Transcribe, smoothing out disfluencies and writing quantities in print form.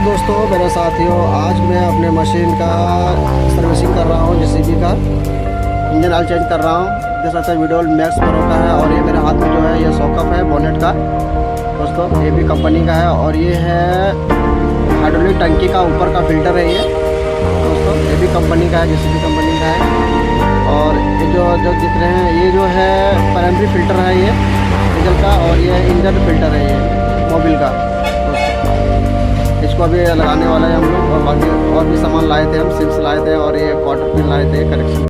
दोस्तों मेरे साथियों, आज मैं अपने मशीन का सर्विसिंग कर रहा हूँ। जेसीबी का इंजन ऑयल चेंज कर रहा हूँ। देख सकते हैं वीडियो मैक्स प्रो का है और ये मेरे हाथ में जो है ये सॉकअप है बोनेट का दोस्तों। ये भी कंपनी का है और ये है हाइड्रोलिक टंकी का ऊपर का फिल्टर है ये दोस्तों। ये भी कंपनी का है, जेसीबी कंपनी का है। और ये जो दिख रहे हैं ये जो है प्राइमरी फिल्टर है ये डीजल का, और ये इंजन फिल्टर है ये मोबिल का दोस्तों। इसको अभी लगाने वाला है हम लोग, और बाकी और भी सामान लाए थे हम, सिप्स लाए थे और ये क्वार्टर पिन लाए थे करेक्शन